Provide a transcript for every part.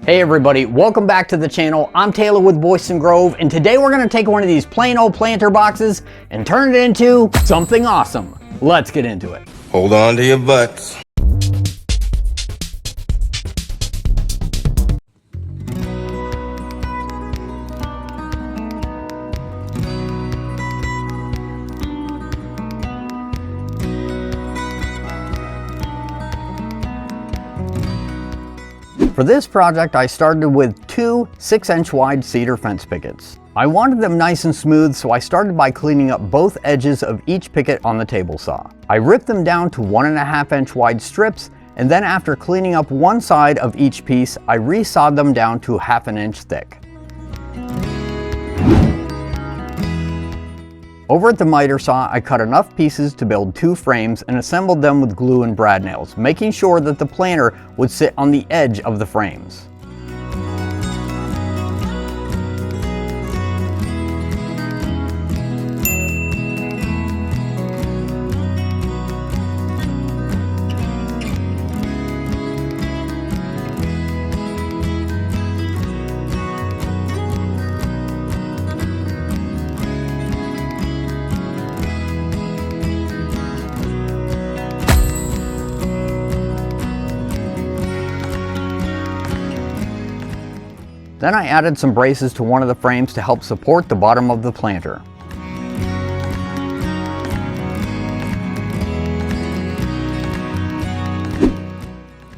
Hey everybody, welcome back to the channel. I'm Taylor with Boydston Grove, and today we're going to take one of these plain old planter boxes and turn it into something awesome. Let's get into it. Hold on to your butts. For this project, I started with two 6-inch wide cedar fence pickets. I wanted them nice and smooth, so I started by cleaning up both edges of each picket on the table saw. I ripped them down to 1.5-inch wide strips, and then after cleaning up one side of each piece, I resawed them down to 1/2 inch thick. Over at the miter saw, I cut enough pieces to build 2 frames and assembled them with glue and brad nails, making sure that the planter would sit on the edge of the frames. Then I added some braces to one of the frames to help support the bottom of the planter.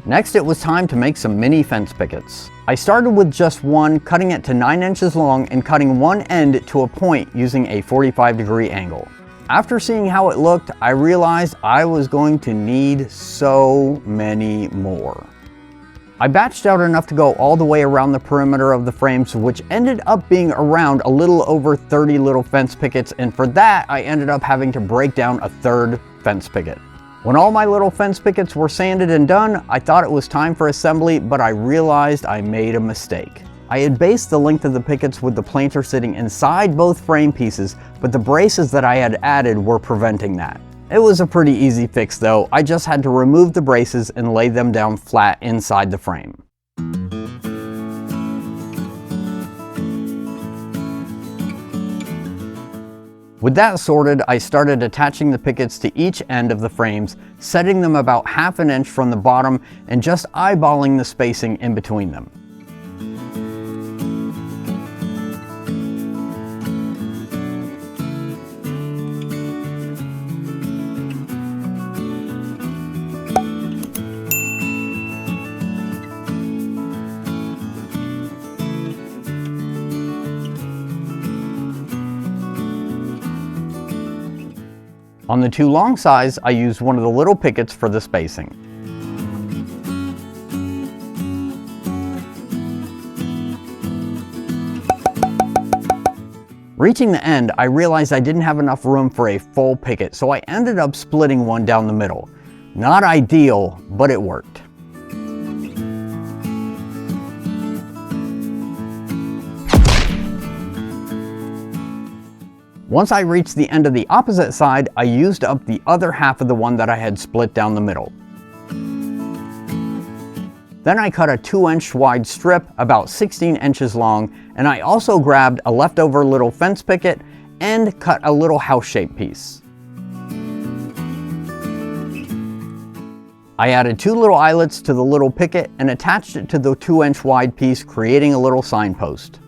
Next, it was time to make some mini fence pickets. I started with just one, cutting it to 9 inches long and cutting one end to a point using a 45-degree angle. After seeing how it looked, I realized I was going to need so many more. I batched out enough to go all the way around the perimeter of the frames, which ended up being around a little over 30 little fence pickets, and for that I ended up having to break down a 3rd fence picket. When all my little fence pickets were sanded and done, I thought it was time for assembly, but I realized I made a mistake. I had based the length of the pickets with the planter sitting inside both frame pieces, but the braces that I had added were preventing that. It was a pretty easy fix though. I just had to remove the braces and lay them down flat inside the frame. With that sorted, I started attaching the pickets to each end of the frames, setting them about 1/2 inch from the bottom and just eyeballing the spacing in between them. On the 2 long sides, I used one of the little pickets for the spacing. Reaching the end, I realized I didn't have enough room for a full picket, so I ended up splitting one down the middle. Not ideal, but it worked. Once I reached the end of the opposite side, I used up the other half of the one that I had split down the middle. Then I cut a 2-inch wide strip about 16 inches long, and I also grabbed a leftover little fence picket and cut a little house-shaped piece. I added 2 little eyelets to the little picket and attached it to the 2-inch wide piece, creating a little signpost.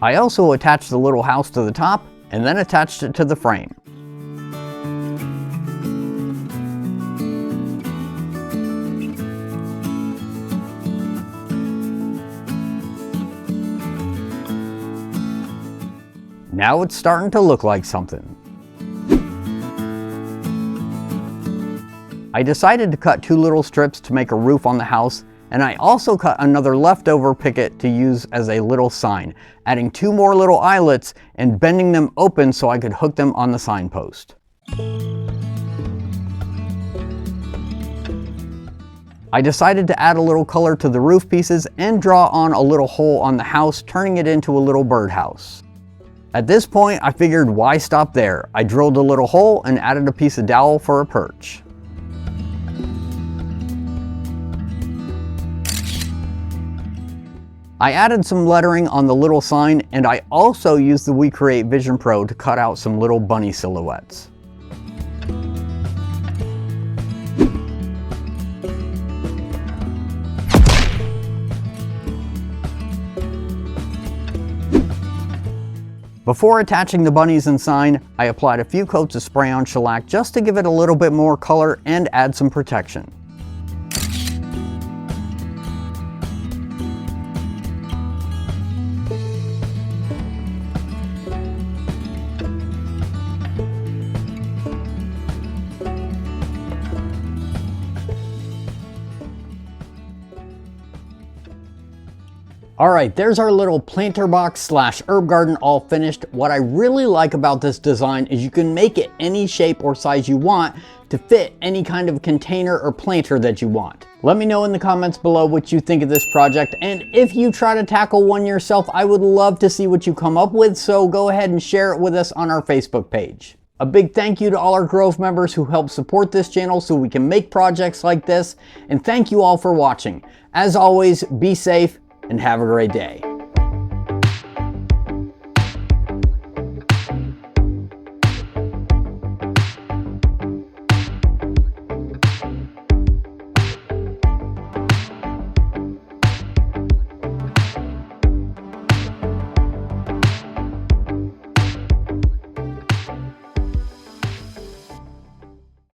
I also attached the little house to the top and then attached it to the frame. Now it's starting to look like something. I decided to cut 2 little strips to make a roof on the house, and I also cut another leftover picket to use as a little sign, adding 2 more little eyelets and bending them open so I could hook them on the signpost. I decided to add a little color to the roof pieces and draw on a little hole on the house, turning it into a little birdhouse. At this point, I figured why stop there? I drilled a little hole and added a piece of dowel for a perch. I added some lettering on the little sign, and I also used the We Create Vision Pro to cut out some little bunny silhouettes. Before attaching the bunnies and sign, I applied a few coats of spray-on shellac just to give it a little bit more color and add some protection. Alright, there's our little planter box slash herb garden all finished. What I really like about this design is you can make it any shape or size you want to fit any kind of container or planter that you want. Let me know in the comments below what you think of this project, and if you try to tackle one yourself, I would love to see what you come up with, so go ahead and share it with us on our Facebook page. A big thank you to all our Grove members who help support this channel so we can make projects like this, and thank you all for watching. As always, be safe and have a great day.